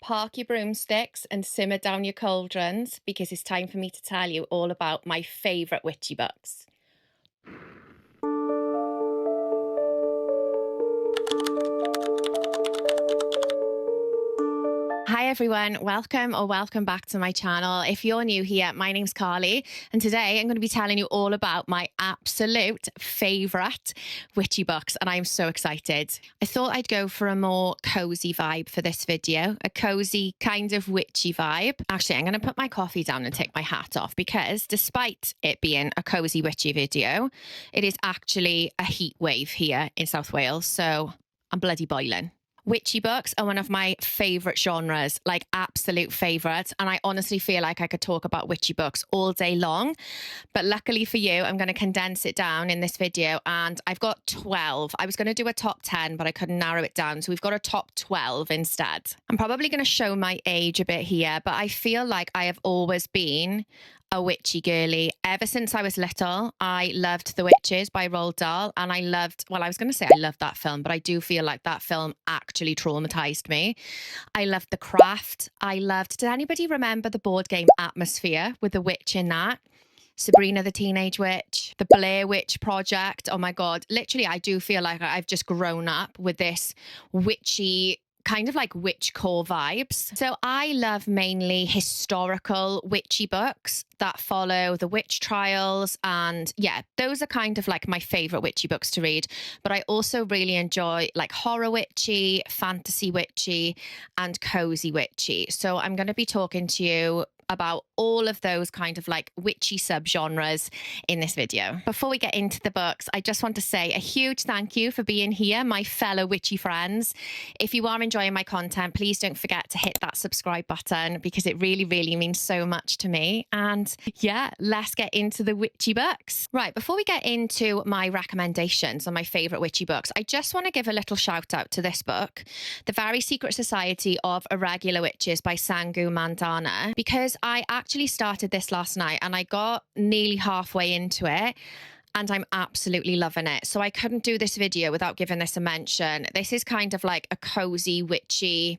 park your broomsticks and simmer down your cauldrons because it's time for me to tell you all about my favourite witchy books. Hi everyone, welcome back to my channel. If you're new here, my name's Carly, and today I'm going to be telling you all about my absolute favourite witchy books, and I'm so excited. I thought I'd go for a more cozy vibe for this video, a cozy kind of witchy vibe. Actually, I'm going to put my coffee down and take my hat off because despite it being a cozy witchy video, it is actually a heat wave here in South Wales, so I'm bloody boiling. Witchy books are one of my favourite genres, like absolute favourites. And I honestly feel like I could talk about witchy books all day long. But luckily for you, I'm going to condense it down in this video. And I've got 12. I was going to do a top 10, but I couldn't narrow it down. So we've got a top 12 instead. I'm probably going to show my age a bit here, but I feel like I have always been a witchy girly. Ever since I was little, I loved The Witches by Roald Dahl, and I loved that film, but I do feel like that film actually traumatized me. I loved The Craft. Did anybody remember the board game Atmosphere with the witch in that? Sabrina the Teenage Witch, the Blair Witch Project. Oh my God. Literally, I do feel like I've just grown up with this witchy kind of like witch core vibes. So I love mainly historical witchy books that follow the witch trials, and yeah, those are kind of like my favorite witchy books to read. But I also really enjoy like horror witchy, fantasy witchy, and cozy witchy. So I'm going to be talking to you about all of those kind of like witchy subgenres in this video. Before we get into the books, I just want to say a huge thank you for being here, my fellow witchy friends. If you are enjoying my content, please don't forget to hit that subscribe button because it really, really means so much to me. And yeah, let's get into the witchy books. Right, before we get into my recommendations on my favorite witchy books, I just want to give a little shout out to this book, The Very Secret Society of Irregular Witches by Sangu Mandana, because I actually started this last night and I got nearly halfway into it and I'm absolutely loving it. So I couldn't do this video without giving this a mention. This is kind of like a cozy, witchy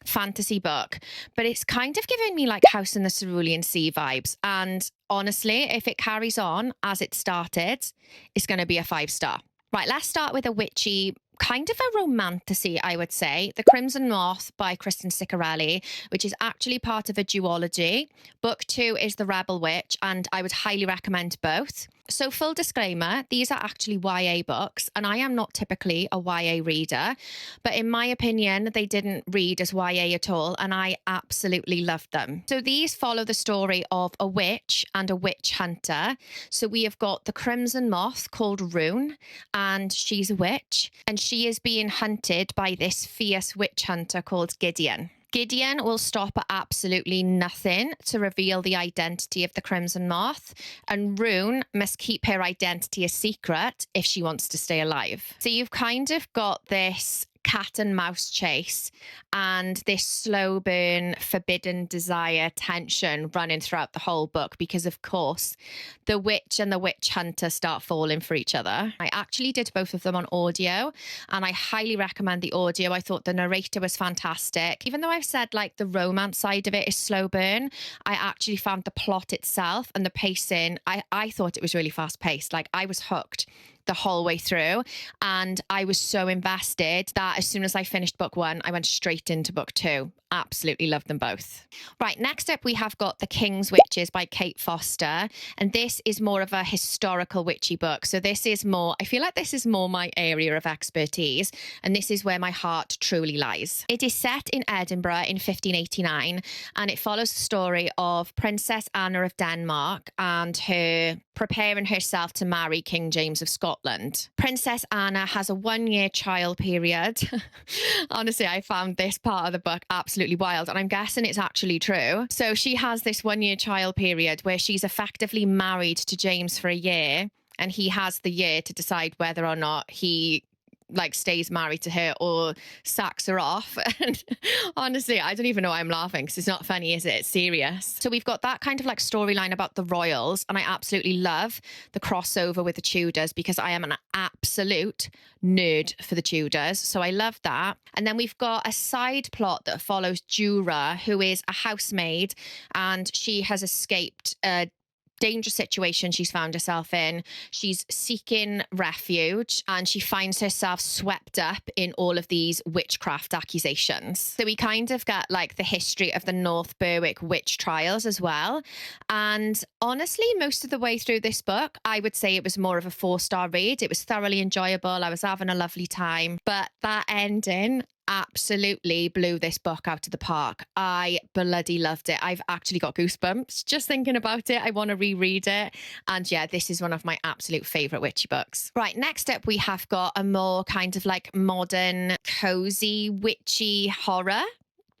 fantasy book, but it's kind of giving me like House in the Cerulean Sea vibes. And honestly, if it carries on as it started, it's going to be a 5-star. Right, let's start with a witchy, kind of a romantasy, I would say. The Crimson Moth by Kristen Ciccarelli, which is actually part of a duology. Book 2 is The Rebel Witch, and I would highly recommend both. So full disclaimer, these are actually YA books, and I am not typically a YA reader, but in my opinion, they didn't read as YA at all, and I absolutely loved them. So these follow the story of a witch and a witch hunter. So we have got the Crimson Moth called Rune, and she's a witch, and she is being hunted by this fierce witch hunter called Gideon. Gideon will stop at absolutely nothing to reveal the identity of the Crimson Moth, and Rune must keep her identity a secret if she wants to stay alive. So you've kind of got this cat and mouse chase and this slow burn, forbidden desire tension running throughout the whole book because, of course, the witch and the witch hunter start falling for each other. I actually did both of them on audio and I highly recommend the audio. I thought the narrator was fantastic. Even though I've said like the romance side of it is slow burn, I actually found the plot itself and the pacing, I thought it was really fast paced. Like I was hooked the whole way through, and I was so invested that as soon as I finished book 1, I went straight into book 2. Absolutely loved them both. Right, next up we have got The King's Witches by Kate Foster, and this is more of a historical witchy book. So this is more, I feel like this is more my area of expertise, and this is where my heart truly lies. It is set in Edinburgh in 1589, and it follows the story of Princess Anna of Denmark and her preparing herself to marry King James of Scotland. Princess Anna has a 1-year trial period. Honestly, I found this part of the book absolutely wild, and I'm guessing it's actually true. So she has this 1-year trial period where she's effectively married to James for a year, and he has the year to decide whether or not he like stays married to her or sacks her off. And honestly, I don't even know why I'm laughing, because it's not funny, is it? It's serious. So we've got that kind of like storyline about the royals, and I absolutely love the crossover with the Tudors because I am an absolute nerd for the Tudors. So I love that. And then we've got a side plot that follows Jura, who is a housemaid, and she has escaped a dangerous situation she's found herself in. She's seeking refuge, and she finds herself swept up in all of these witchcraft accusations. So we kind of get like the history of the North Berwick witch trials as well. And honestly, most of the way through this book, I would say it was more of a 4-star read. It was thoroughly enjoyable. I was having a lovely time, but that ending absolutely blew this book out of the park. I bloody loved it. I've actually got goosebumps just thinking about it. I want to reread it. And yeah, this is one of my absolute favorite witchy books. Right, next up, we have got a more kind of like modern, cozy, witchy horror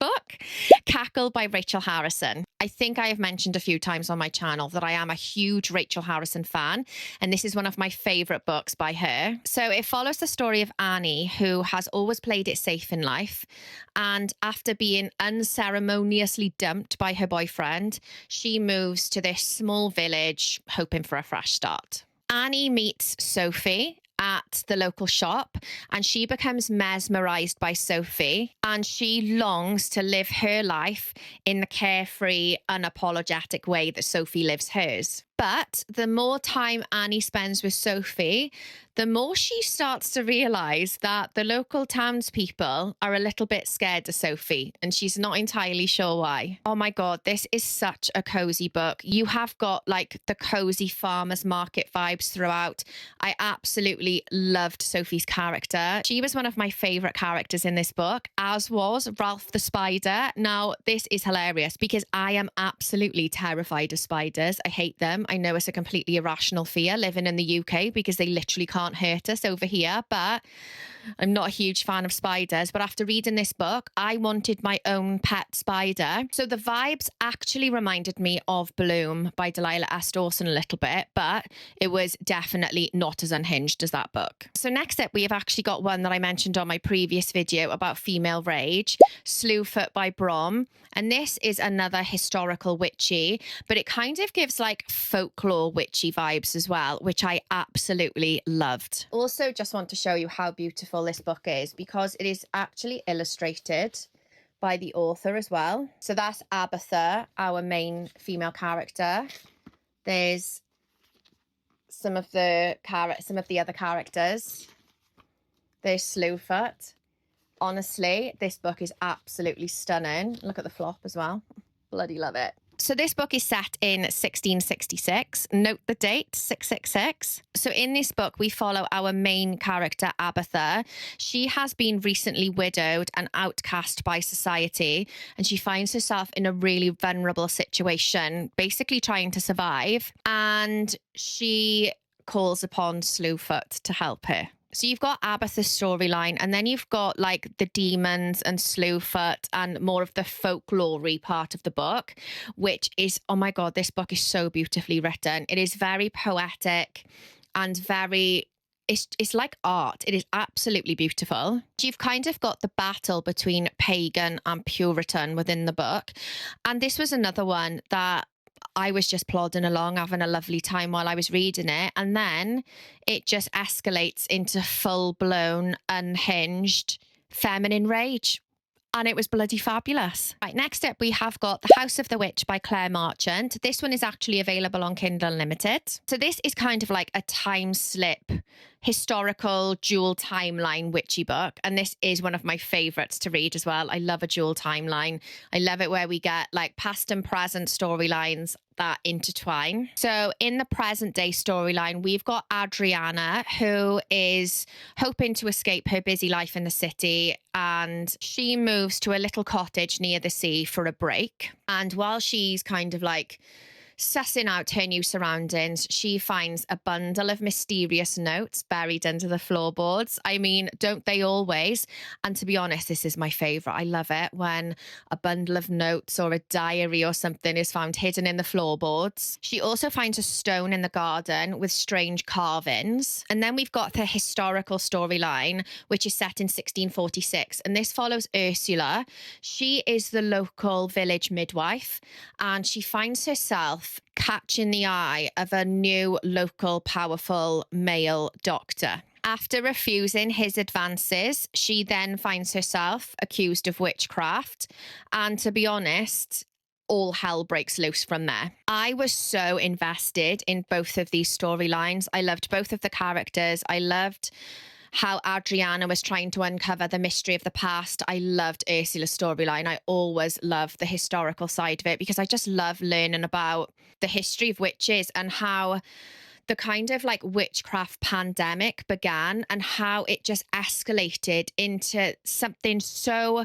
book, Cackle by Rachel Harrison. I think I have mentioned a few times on my channel that I am a huge Rachel Harrison fan, and this is one of my favorite books by her. So it follows the story of Annie, who has always played it safe in life, and after being unceremoniously dumped by her boyfriend, she moves to this small village hoping for a fresh start. Annie meets Sophie at the local shop, and she becomes mesmerized by Sophie, and she longs to live her life in the carefree, unapologetic way that Sophie lives hers. But the more time Annie spends with Sophie, the more she starts to realize that the local townspeople are a little bit scared of Sophie, and she's not entirely sure why. Oh my God, this is such a cozy book. You have got like the cozy farmers market vibes throughout. I absolutely loved Sophie's character. She was one of my favorite characters in this book, as was Ralph the spider. Now, this is hilarious because I am absolutely terrified of spiders. I hate them. I know it's a completely irrational fear living in the UK because they literally can't hurt us over here, but I'm not a huge fan of spiders. But after reading this book, I wanted my own pet spider. So the vibes actually reminded me of Bloom by Delilah S. Dawson a little bit, but it was definitely not as unhinged as that book. So next up, we have actually got one that I mentioned on my previous video about female rage, Slewfoot by Brom. And this is another historical witchy, but it kind of gives like folklore witchy vibes as well, which I absolutely loved. Also, just want to show you how beautiful this book is because it is actually illustrated by the author as well. So that's Abatha, our main female character. There's some of the other characters. There's Slewfoot. Honestly, this book is absolutely stunning. Look at the flop as well. Bloody love it. So this book is set in 1666. Note the date, 666. So in this book, we follow our main character, Abatha. She has been recently widowed and outcast by society, and she finds herself in a really vulnerable situation, basically trying to survive. And she calls upon Slewfoot to help her. So you've got Abatha's storyline, and then you've got like the demons and Slewfoot and more of the folklore-y part of the book, which is, oh my God, this book is so beautifully written. It is very poetic and it's like art. It is absolutely beautiful. You've kind of got the battle between pagan and Puritan within the book. And this was another one that I was just plodding along, having a lovely time while I was reading it. And then it just escalates into full-blown, unhinged, feminine rage. And it was bloody fabulous. Right, next up, we have got The House of the Witch by Claire Marchant. This one is actually available on Kindle Unlimited. So this is kind of like a time slip, historical dual timeline witchy book. And this is one of my favorites to read as well. I love a dual timeline. I love it where we get like past and present storylines that intertwine. So in the present day storyline, we've got Adriana, who is hoping to escape her busy life in the city, and she moves to a little cottage near the sea for a break. And while she's kind of like Sussing out her new surroundings, she finds a bundle of mysterious notes buried under the floorboards. I mean, don't they always? And to be honest, this is my favorite. I love it when a bundle of notes or a diary or something is found hidden in the floorboards. She also finds a stone in the garden with strange carvings. And then we've got the historical storyline, which is set in 1646. And this follows Ursula. She is the local village midwife, and she finds herself catching the eye of a new local powerful male doctor. After refusing his advances, she then finds herself accused of witchcraft. And to be honest, all hell breaks loose from there. I was so invested in both of these storylines. I loved both of the characters. I loved how Adriana was trying to uncover the mystery of the past. I loved Ursula's storyline. I always loved the historical side of it because I just love learning about the history of witches and how the kind of like witchcraft pandemic began and how it just escalated into something so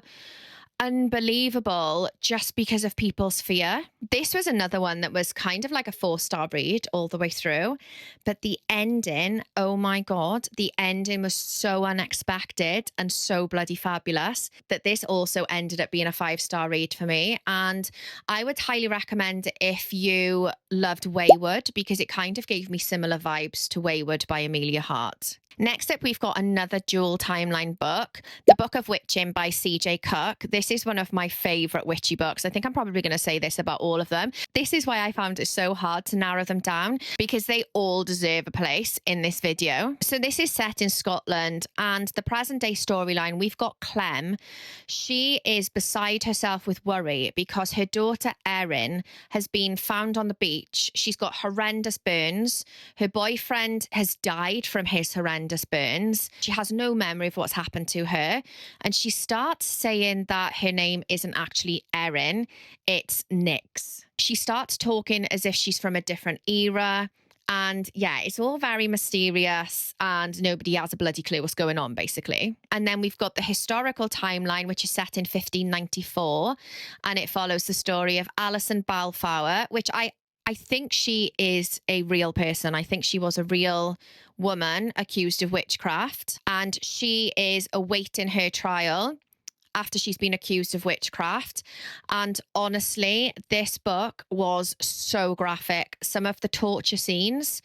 unbelievable just because of people's fear. This was another one that was kind of like a 4-star read all the way through, but the ending, oh my God, the ending was so unexpected and so bloody fabulous that this also ended up being a 5-star read for me. And I would highly recommend it if you loved Wayward, because it kind of gave me similar vibes to Wayward by Amelia Hart. Next up, we've got another dual timeline book, The Book of Witching by C.J. Cook. This is one of my favourite witchy books. I think I'm probably going to say this about all of them. This is why I found it so hard to narrow them down, because they all deserve a place in this video. So this is set in Scotland, and the present day storyline, we've got Clem. She is beside herself with worry because her daughter Erin has been found on the beach. She's got horrendous burns. Her boyfriend has died from his horrendous burns. She has no memory of what's happened to her. And she starts saying that her name isn't actually Erin, it's Nyx. She starts talking as if she's from a different era. And yeah, it's all very mysterious and nobody has a bloody clue what's going on, basically. And then we've got the historical timeline, which is set in 1594. And it follows the story of Alison Balfour, which I think she is a real person. I think she was a real woman accused of witchcraft, and she is awaiting her trial after she's been accused of witchcraft. And honestly, this book was so graphic. Some of the torture scenes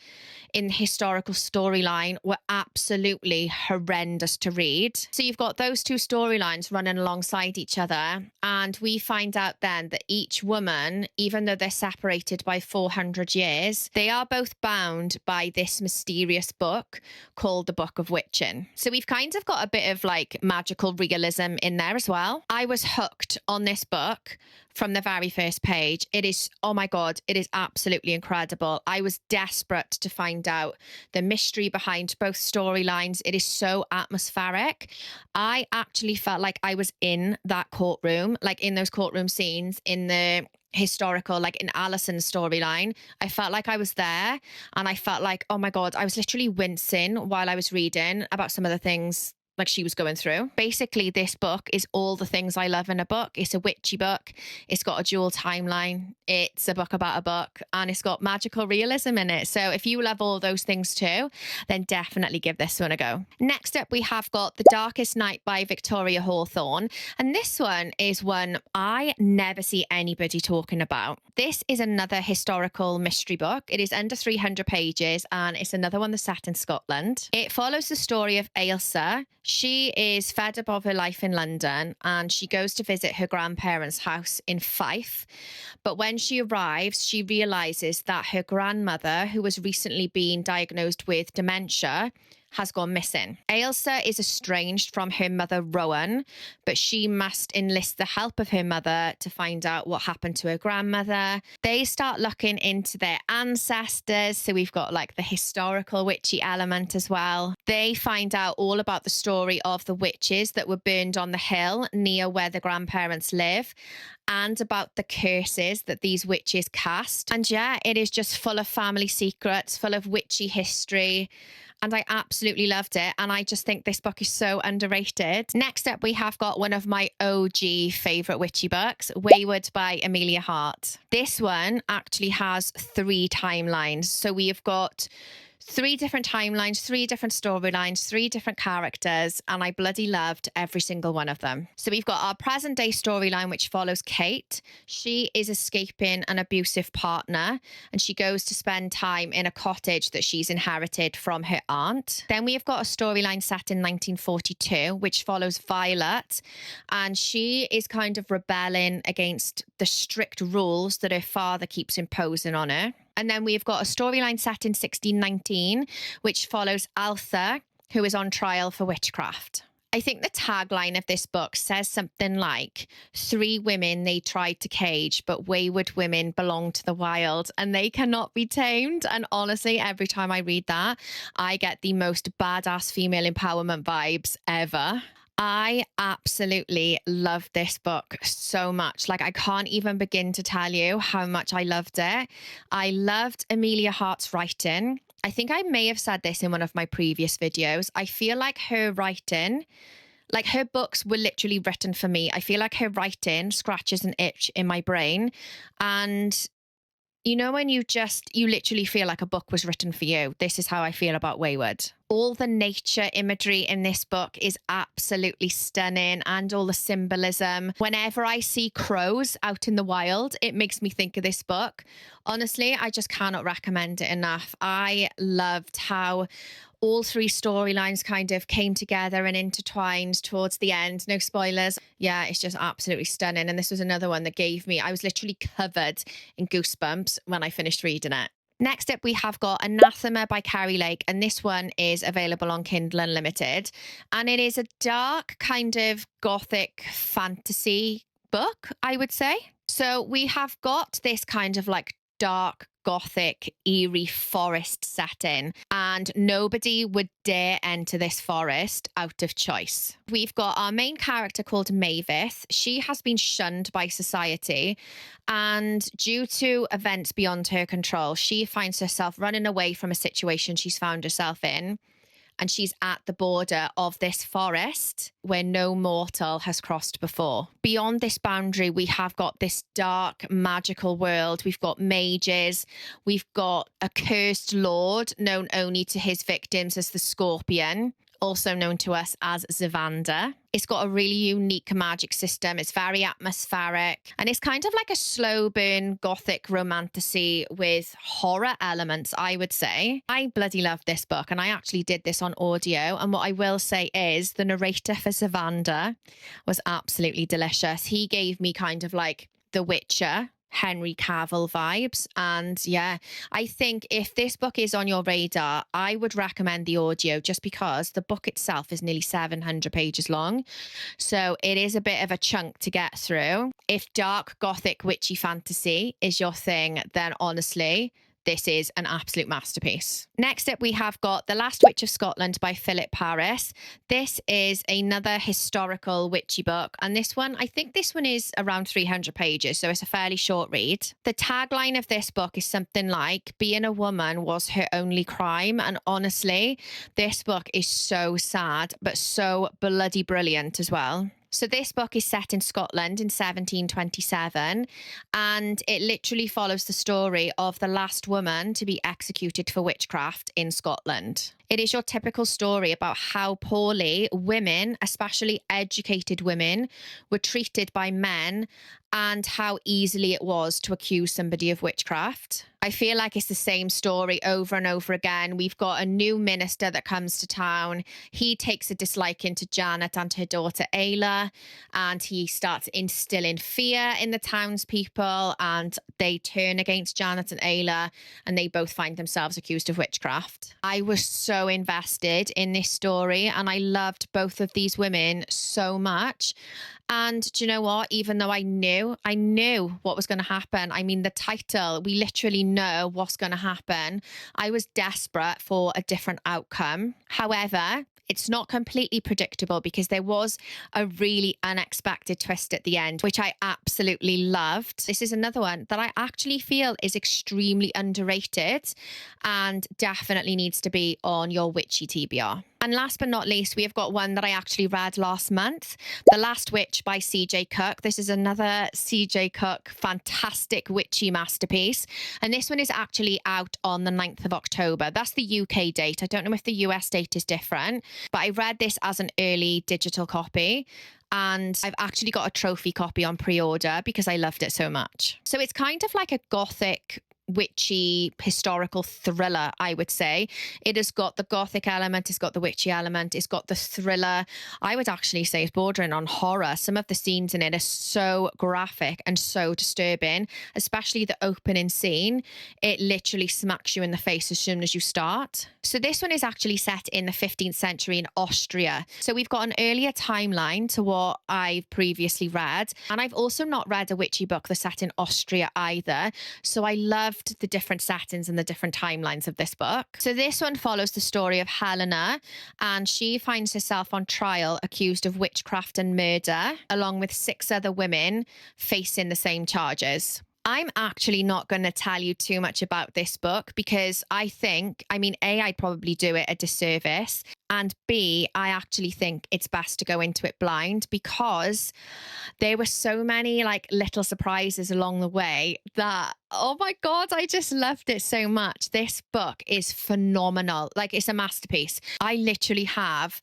in the historical storyline were absolutely horrendous to read. So you've got those two storylines running alongside each other. And we find out then that each woman, even though they're separated by 400 years, they are both bound by this mysterious book called The Book of Witching. So we've kind of got a bit of like magical realism in there as well. I was hooked on this book from the very first page. It is, oh my God, it is absolutely incredible. I was desperate to find out the mystery behind both storylines. It is so atmospheric. I actually felt like I was in that courtroom, like in those courtroom scenes in the historical, like in Alison's storyline. I felt like I was there, and I felt like, oh my God, I was literally wincing while I was reading about some of the things like she was going through. Basically, this book is all the things I love in a book. It's a witchy book. It's got a dual timeline. It's a book about a book, and it's got magical realism in it. So if you love all those things too, then definitely give this one a go. Next up, we have got The Darkest Night by Victoria Hawthorne. And this one is one I never see anybody talking about. This is another historical mystery book. It is under 300 pages, and it's another one that's set in Scotland. It follows the story of Ailsa. She is fed up of her life in London, and she goes to visit her grandparents' house in Fife. But when she arrives, she realizes that her grandmother, who has recently been diagnosed with dementia, has gone missing. Ailsa is estranged from her mother, Rowan, but she must enlist the help of her mother to find out what happened to her grandmother. They start looking into their ancestors, so we've got like the historical witchy element as well. They find out all about the story of the witches that were burned on the hill near where the grandparents live, and about the curses that these witches cast. And yeah, it is just full of family secrets, full of witchy history. and I absolutely loved it. And I just think this book is so underrated. Next up, we have got one of my OG favorite witchy books, Wayward by Amelia Hart. This one actually has 3 timelines. So we have got 3 different timelines, 3 different storylines, 3 different characters, and I bloody loved every single one of them. So we've got our present day storyline, which follows Kate. She is escaping an abusive partner, and she goes to spend time in a cottage that she's inherited from her aunt. Then we have got a storyline set in 1942, which follows Violet, and she is kind of rebelling against the strict rules that her father keeps imposing on her. And then we've got a storyline set in 1619, which follows Altha, who is on trial for witchcraft. I think the tagline of this book says something like, 3 women they tried to cage, but wayward women belong to the wild and they cannot be tamed. And honestly, every time I read that, I get the most badass female empowerment vibes ever. I absolutely love this book so much. Like, I can't even begin to tell you how much I loved it. I loved Amelia Hart's writing. I think I may have said this in one of my previous videos. I feel like her writing, like her books were literally written for me. I feel like her writing scratches an itch in my brain. And you know, when you literally feel like a book was written for you. This is how I feel about Wayward. All the nature imagery in this book is absolutely stunning, and all the symbolism. Whenever I see crows out in the wild, it makes me think of this book. Honestly, I just cannot recommend it enough. I loved how all 3 storylines kind of came together and intertwined towards the end. No spoilers. Yeah, it's just absolutely stunning. And this was another one that I was literally covered in goosebumps when I finished reading it. Next up, we have got Anathema by Carrie Lake, and this one is available on Kindle Unlimited. And it is a dark kind of gothic fantasy book, I would say. So we have got this kind of like dark, gothic, eerie forest setting, and nobody would dare enter this forest out of choice. We've got our main character called Mavis. She has been shunned by society, and due to events beyond her control, she finds herself running away from a situation she's found herself in. And she's at the border of this forest where no mortal has crossed before. Beyond this boundary, we have got this dark, magical world. We've got mages. We've got a cursed lord known only to his victims as the Scorpion, also known to us as Zavander. It's got a really unique magic system. It's very atmospheric, and it's kind of like a slow burn gothic romantasy with horror elements, I would say. I bloody love this book, and I actually did this on audio. And what I will say is the narrator for Zavander was absolutely delicious. He gave me kind of like The Witcher, Henry Cavill vibes. And yeah, I think if this book is on your radar, I would recommend the audio, just because the book itself is nearly 700 pages long. So it is a bit of a chunk to get through. If dark, gothic, witchy fantasy is your thing, then honestly, this is an absolute masterpiece. Next up, we have got The Last Witch of Scotland by Philip Paris. This is another historical witchy book. And this one, I think this one is around 300 pages, so it's a fairly short read. The tagline of this book is something like, being a woman was her only crime. And honestly, this book is so sad, but so bloody brilliant as well. So this book is set in Scotland in 1727, and it literally follows the story of the last woman to be executed for witchcraft in Scotland. It is your typical story about how poorly women, especially educated women, were treated by men, and how easily it was to accuse somebody of witchcraft. I feel like it's the same story over and over again. We've got a new minister that comes to town. He takes a disliking to Janet and her daughter Ayla, and he starts instilling fear in the townspeople, and they turn against Janet and Ayla, and they both find themselves accused of witchcraft. I was so invested in this story, and I loved both of these women so much. And do you know what? Even though I knew what was going to happen. I mean, the title, we literally know what's going to happen. I was desperate for a different outcome. However, It's not completely predictable because there was a really unexpected twist at the end, which I absolutely loved. This is another one that I actually feel is extremely underrated and definitely needs to be on your witchy TBR. And last but not least, we have got one that I actually read last month, The Last Witch by C.J. Cook. This is another C.J. Cook fantastic witchy masterpiece. And this one is actually out on the 9th of October. That's the UK date. I don't know if the US date is different, but I read this as an early digital copy. And I've actually got a trophy copy on pre-order because I loved it so much. So it's kind of like a gothic witchy historical thriller, I would say. It has got the gothic element, it's got the witchy element, it's got the thriller. I would actually say it's bordering on horror. Some of the scenes in it are so graphic and so disturbing, especially the opening scene. It literally smacks you in the face as soon as you start. So this one is actually set in the 15th century in Austria. So we've got an earlier timeline to what I've previously read. And I've also not read a witchy book that's set in Austria either. So I loved the different settings and the different timelines of this book. So this one follows the story of Helena, and she finds herself on trial accused of witchcraft and murder, along with 6 other women facing the same charges. I'm actually not going to tell you too much about this book because I think, A, I'd probably do it a disservice. And B, I actually think it's best to go into it blind because there were so many like little surprises along the way that, oh my God, I just loved it so much. This book is phenomenal. Like, it's a masterpiece. I literally have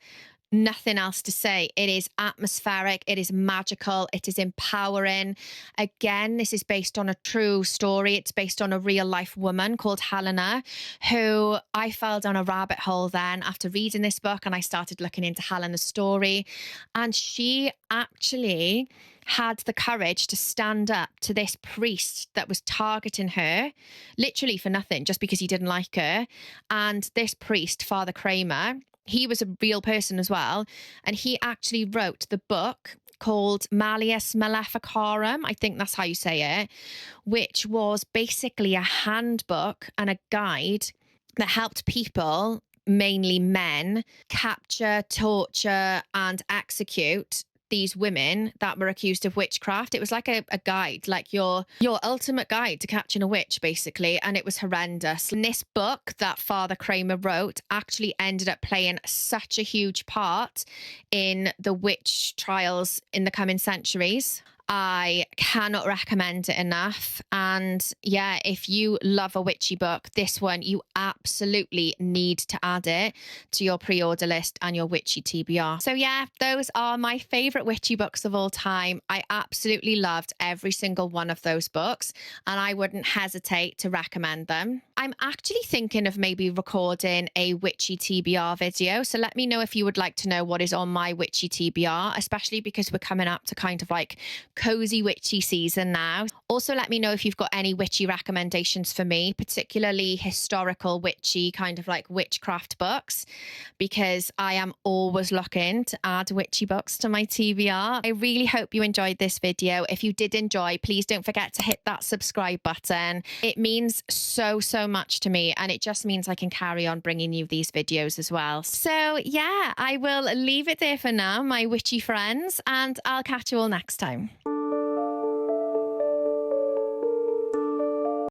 nothing else to say. It is atmospheric, it is magical, it is empowering. Again, this is based on a true story. It's based on a real life woman called Helena, who I fell down a rabbit hole then after reading this book, and I started looking into Helena's story. And she actually had the courage to stand up to this priest that was targeting her literally for nothing, just because he didn't like her. And this priest, Father Kramer, he was a real person as well. And he actually wrote the book called Malleus Maleficarum, I think that's how you say it, which was basically a handbook and a guide that helped people, mainly men, capture, torture, and execute these women that were accused of witchcraft. It was like a guide, like your ultimate guide to catching a witch, basically, and it was horrendous. And this book that Father Kramer wrote actually ended up playing such a huge part in the witch trials in the coming centuries. I cannot recommend it enough. And yeah, if you love a witchy book, this one, you absolutely need to add it to your pre-order list and your witchy TBR. So yeah, those are my favorite witchy books of all time. I absolutely loved every single one of those books, and I wouldn't hesitate to recommend them. I'm actually thinking of maybe recording a witchy TBR video. So let me know if you would like to know what is on my witchy TBR, especially because we're coming up to kind of like cozy witchy season now. Also, let me know if you've got any witchy recommendations for me, particularly historical witchy kind of like witchcraft books, because I am always looking to add witchy books to my TBR. I really hope you enjoyed this video. If you did enjoy, please don't forget to hit that subscribe button. It means so much to me, and it just means I can carry on bringing you these videos as well. So yeah, I will leave it there for now, my witchy friends, and I'll catch you all next time.